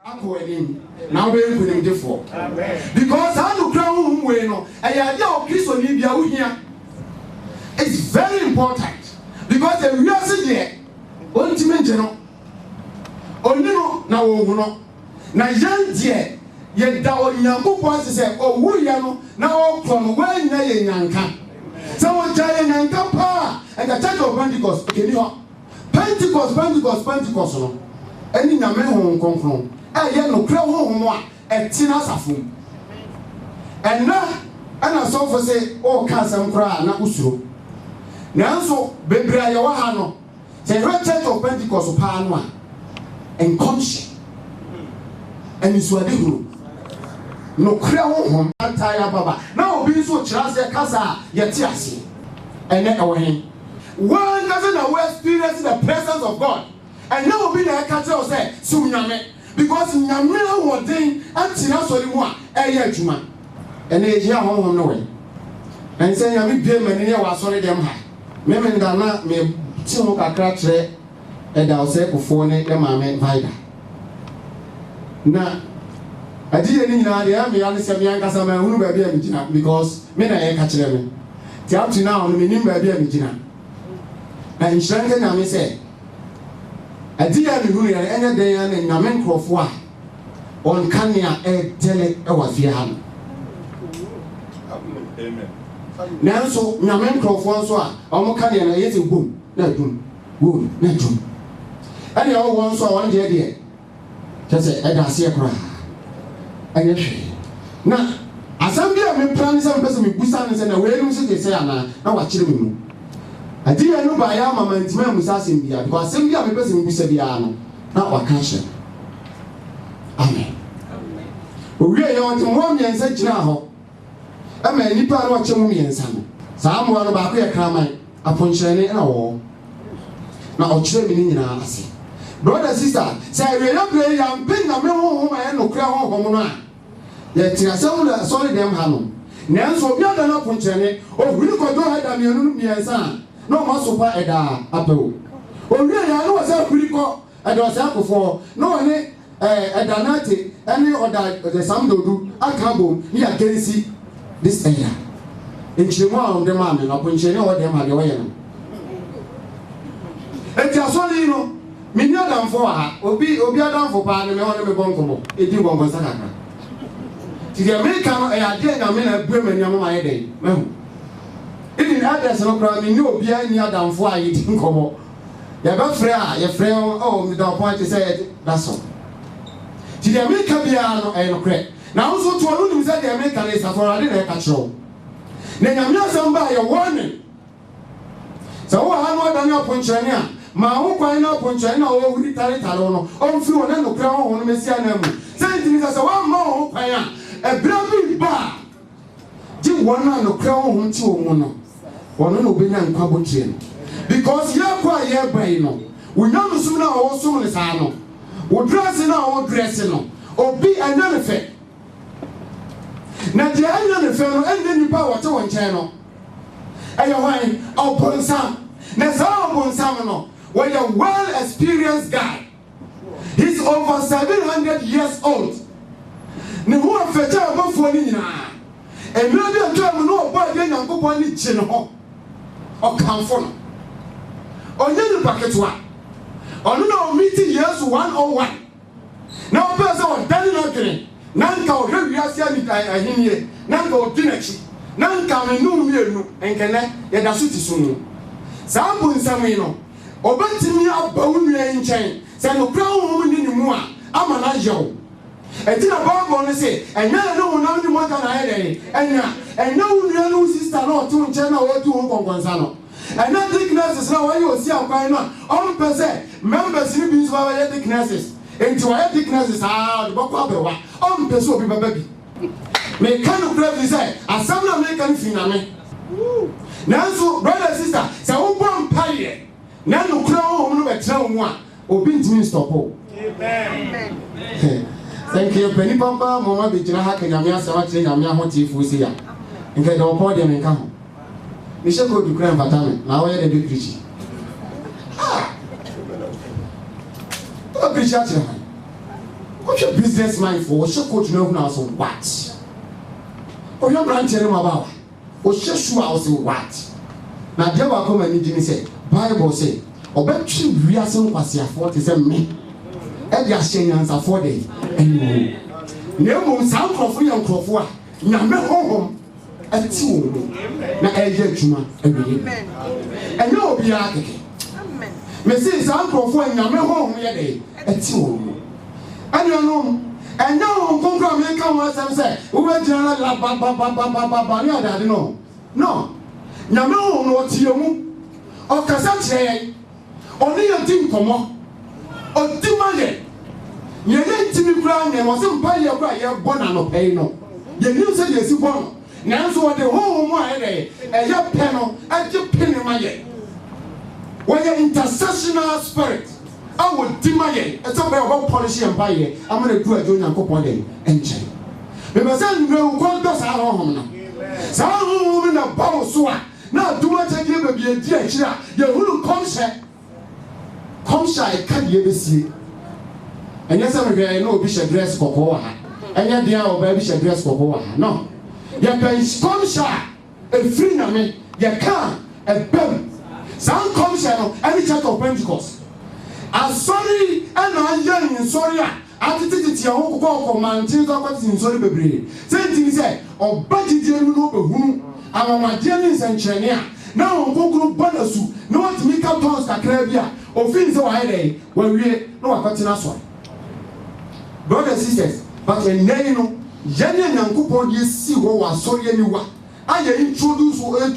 Now we're going to for because I don't crown bueno and your Christian Libya here. It's very important because the real city ultimate general only no na young dear yet down Yanko wants to say, oh, William now from when they yanka. Someone giant yanka power and the church of Pentecost. Pentecost. Any Yaman home come from. I yet no crown home at Tina Safum. And now, and I saw for say, oh, Casam cry, not Usu. Now, so, baby, I know. Say, Red Church of Pentecost of Panama and conscience. And it's what they do. No crown home, entire Baba. Now, be so chance, Casa, Yetiasi. And then away. One doesn't always experience the presence of God. And now be the catcher say, Sunyame. Because Yamina one thing, and Tina Soliwa, a Juma. And they hear home no way. And say, Yami Pim and here was sorry them high. Memen Dana may Timoka cratre, and I'll say before the mamma Vida. Now, I didn't know the army, I said, Yankasama, who may be a Mijina, because men are catch them. Till to now, the minimum may be a Mijina. And Shankan, I may say, I didn't know any day and Namen Crofwa on Kanya, a tele, I was here. Amen. Now, so Namen Crofwa, I'm Kanya, and I ate a boom, no boom, no boom. And you all want so one day. Just say, I don't see a cry. And yes, now, as I'm here, planning some person with Busan and away, you say, now what children. I didn't know by Yama and Timam was asking me because some young person who said, not what cancer. Amen. We are on to one and said, now, a man, you can't watch me and son. Someone about a crime upon Shane and a wall. Now, children in our sea. Brother, sister, say, we don't play young pin, no home and no crown home. Yet, I saw them hammer. Now, so we are not upon Shane, or we could go ahead and me and son. No muscle by a apple. Oh, really, I know a pretty call. I was out before. No, any a danati, any other the Sam do. I can't go. Here, can see this area. In Chima, the man, and upon China, what them had away. And just only, you know, Minya down for her, or be down for Parliament, or Bonkomo, it did one Saka. To the American, I did a minute of women, young my day. Even others no crime, no be any other for I didn't come up. Your friend, your friend, oh, the point is said, that's all. To the American piano, I know correct. Now, also to alone said the American is for I didn't control. Then I'm not somebody a warning. So, I know that you're punching. My own point up on China, or we tell it alone, on few and no crown on Messiah. Saying as a one more, a brave bar. Jim one no crown home to one. One no be nan kwabotien because ya kwa ye ban no we nyam sum na wo sum ne sa no wo dress na wo dress no obi anya fe na je anya ne fe no ende nipa wo te won chen no ayo hwan obonsam na sa obonsam no we a well experienced guy. He's over 700 years old. Ne ho afecha abofo ni nyina e me bi antwa no obo ade nyankopon ni chi no o kanfo no onye ni paketwa onu na o meeting years 101 na o pese o dani na kire nanka o hwe asia ni ahinie nanka o dinachi nanka me nu mienu enkene ye da so ti so no sambu nsami no obetimi abawu nua nchen se no crown wo ni ni mu a ama na yew etina Bible no say enya no wona ni mo ka na hele enya wona no sister no to nche na wo tu nkonkonsa no enya thicknesses na why you see akwan no on pese members ni bi so why thicknesses enti why thicknesses the boko abewa on pese obi baba bi me kan no brave say asam na me kan fina me nanso brother sister say wo bom paye na no kura wo no betra wo mu a obi ntimi stop o amen. Thank you. Penny Pampa, Mama Bijana Hakanyamia, Savati, Yamia Hoti Fusia. And get our podium and come. We shall go to Grand Batame. Now I had a big preaching. Ah! What preacher? What What's your business mind for? What's your coach know now? So what? Or your brand telling about? What's your shoe house in what? Now, there will come and you say, Bible say, or bet you we are some was your 47 me. And your shame answer for day. Anyway, no sound of free and crop. Nyame home ati wo mu na eye adwuma awie and no be akeke amen me say san krofo nyame home ye dey ati wo mu anu and now konkro me kan wa sam say wo be jira la ba ni adade no nyame home no tie mu o kasa kire oni ye tim komo o timaye ye ntimi kura nye mo se mpa ye kura ye bona no pay no ye knew said yes, you want. Now, so what the whole one a your panel at your penny my ye. When your intercessional spirit, I will demand it's about policy and buy ye. I'm going to do a junior couple day and check. Because then no one does our home now. Some woman of power so now do what I give a dear cheer. Your who come shy can't you see. And yes, I'm going to know Bishop dress for and yet, dear old baby shall dress for no. Your bench comes a free name, you can't a bell. Some comes any church of Pentecost. I'm sorry, and I'm young, sorry. I did it your whole call man, things are what's in sorry, baby. Same thing said, or budget general whom I'm my Jennings and Chenia. Now, Google Bonasu, no one to make up tons that Caribbean or things so I day when we know what's in us one. Brothers and sisters. But when they know, Jenny and Coupon, you see what was sorry anyway. I introduce one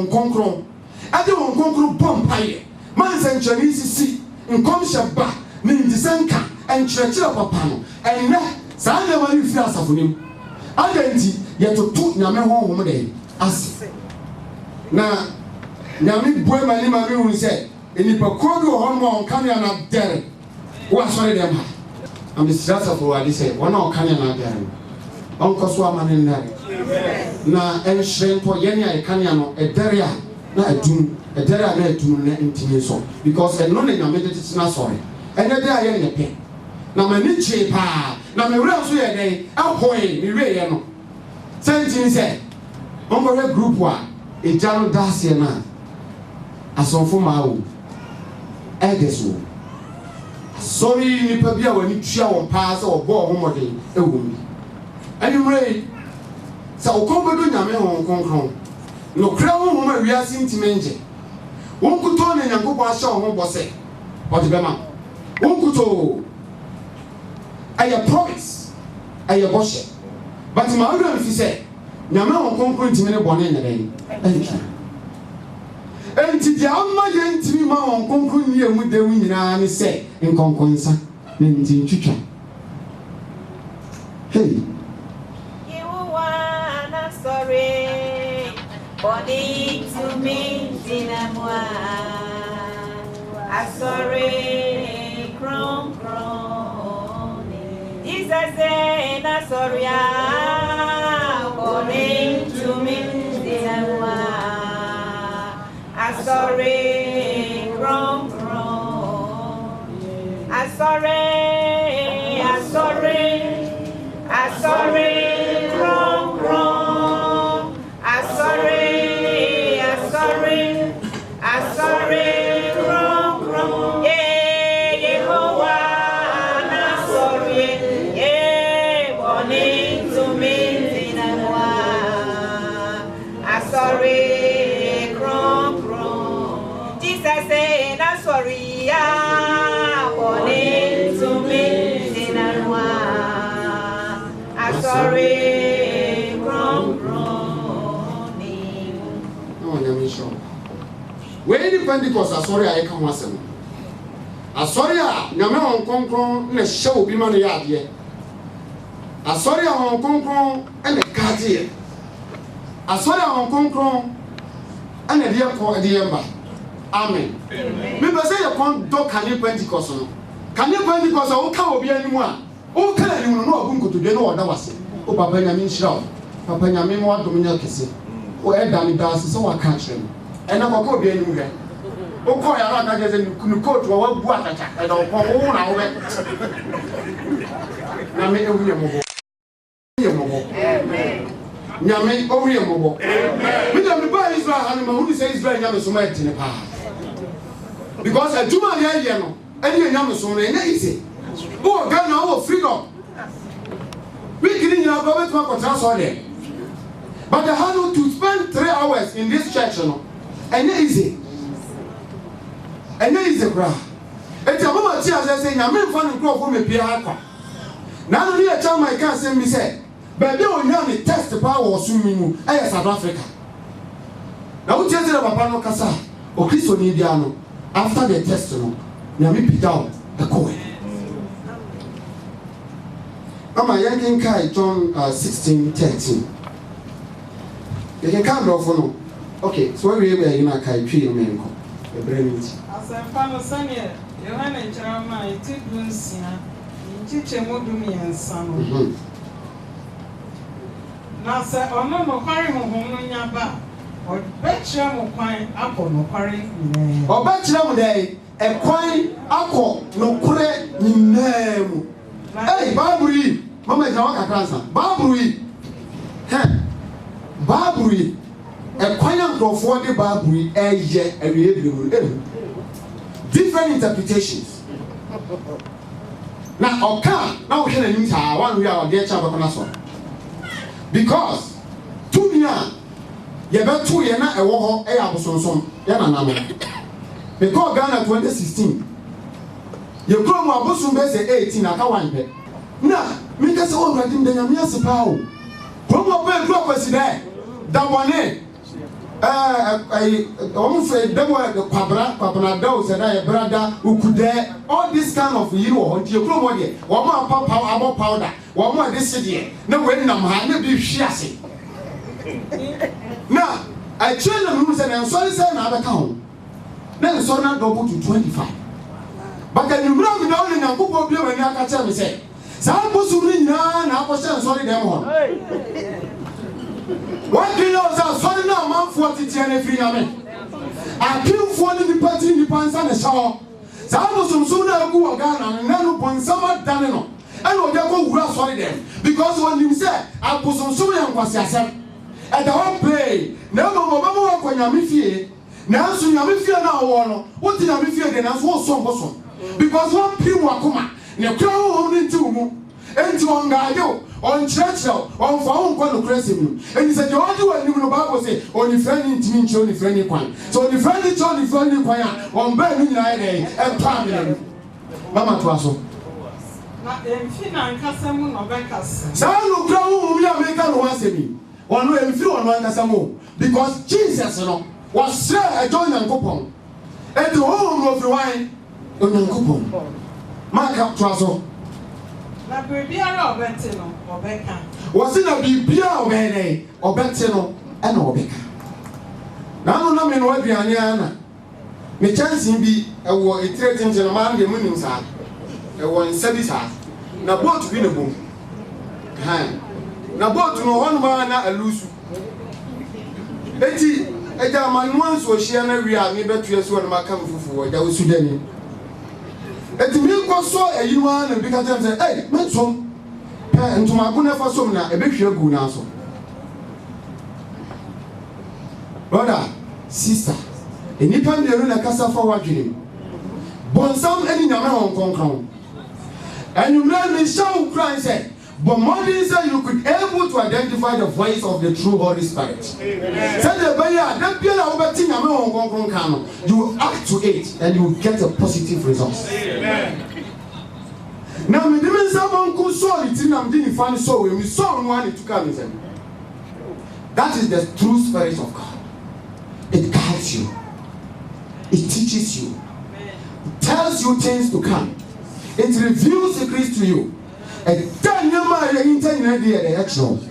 concron. I don't concron bomb pie. Man and Chinese see in Comsha back, mean Disanka and Churchill Papano. And now, Sana Marie Fiasa for him. Identity yet to put Yame home day. As now, Yami boy, my name, I said, and if a corridor home can not dare. What's sorry them? I'm the stressor for what they say. One or can you not get him? Uncle Swaman in there. Now, and Shrink for Yenya, a canyano, a deria, not a doom, a deria, not to intimate so. Because a non in made it not sorry. And a deria in a pen. Now, my niche pa, now my real swear day, I'll point, me real. Same said, Uncle Group 1, a Jano Daciana, a son for my own. Egesu. Sorry, ni pabia when you share on pass or ball homody, a woman. Anyway, so come to Yame on Concron. No crown woman we are seeing to mention. One could turn and go by show home was say, or the Bama. One could tell I promise, I worship. But my other, if you say, Yame on Concron to many born in the day. Thank you. And to the Amma Yentimi on Concron near with the winning, I say, in Conconsa, in Chicha. Hey, you wanna sorry, body to me, Dinamwa. I sorry, crom. Jesus say, na sorry, body to me, Dinamwa. I sorry, crom. I sorry, crom. I sorry, crom. Yeah, Yehovah, na sorry. Yeah, warning to me, Dinamwa. I sorry, crom. Jesus say, na sorry, yeah, warning to me, Dinamwa. I sorry, crom. no, I'm sure. Where the Pentecost, I sorry, I come once. I sorry, Yame on Concron, and a show be money out here. I sorry, on Concron, and a cartier. I sorry, on Concron, and a dear call at the ember. Amen. Maybe say you can't do can you Pentecost? Can you Pentecost? I won't be anymore. Oh, can you know who could do no one was? Oh, Papa Yamin Shroud, Papa Yamin, what Dominion Kissy. Oh, Ed Danny does so I catch him. And I will be anywhere. Oh, call your other as in coat to a water and I'll call all our nyame ehu yemobo nyame ohu yemobo me dem be ba Israel han ma hu say Israel nyame so ma etine pa because aduma ya ye no ene nyame so no ene easy o ga na o freedom we kiri nyina go bet ma control so there but they had to spend 3 hours in this church no ene easy bra eti amama ti say nyame mfa no krofo me pia akwa na no ye cha my can say me say baby onya ni test pa wo so mi mu e South Africa na wo tie say papa no kasa o Kristo ni bia no after the test no nyame pita o e ko we mama yankin kai John 16:13 you can come off no okay so we be na kai twi me nko e bremiti asempa no sane Yohana nchama itidunsia nchichemu dumiensa no na se ono no kware honhom no nyaba o betchira mo kwan akọ no kware nyina o betchira mo dai e kwan akọ no kware nyina mu eh baburi mama ja waka kansa baburi baburi e kwan ankrofo de baburi eye awie biru different interpretations na oka na wo hwe na nim ta one we are dey cha bakona so because tumia ye beto ye na ewo ho e ya bosonsom ye na namo because Ghana 2016 ye krom abosun be say 18 aka wanpe na mi ka se o radim de nyame asepa o promo pe dro kwasi dai dabone fe demo kwabra da o se da ye brada ukude all this kind of you know the krom o de wo ma papa powder wo ma de sidie na we nam ha na bi hwi ase na I train them say na sorry say na abeka ho na sorry na double to 25 but can you bring me down na kuko bi wani aka tell me say sa bosu ni nyina na akoshe sorry dem ho what do you know say sorry na man for titi na free amen akim for ni party ni pansa na shawo sa bosu so na agu Ghana na no ponsama dane no and o dey go wura sorry dem because when you say abosu so yan kwasi asem and the one play na mo wa kwa nyame fie na so nyame fie na wo no wo ti nyame fie de na so so mboso because one pim wakoma ne kra wo ni nti mu enti on gaado on church on fa on kwa no krese mu enti se je odi wa ni no Bible say on friend ntimi nchi on friend kwan so on friend kwan a on ba ni nyina ye e pa me mama to aso na emfi na nkasa mu no bekasa sa no kra wo mi America no wasemi ono emfi ono nkasa mu because Jesus no was a join and coupon and the whole of the wine on coupon mark to aso na bibiara obete no obeka was in a bibia obede obete no e na obeka na no na me no aduane ana me chance bi e wo itretin je no man de munim sa e wo nsabi sa na boat bi ne bom na boat no hono ma na alusu eti eja manwan so hia na wi a me betu ese won maka mfufu eja wo sudani eti mi ko so eyinwa na bi ka tell say eh mensom ntuma ko na fa som na e be hwe gu na so brother sister eni pan de na kasa fa wadwene bonsam eni nyame hon konkron enumra mi show Christ say but more than say you could able to identify the voice of the true Holy Spirit. Say the Bible, that be la obeti nyame won konkron kan no. You act to it and you will get a positive result. Amen. Now me dem say ku so it na me dey fan so we so no one to come say. That is the true spirit of God. It guides you. It teaches you. It tells you things to come. It reveals secrets to you. And tell you my internet there,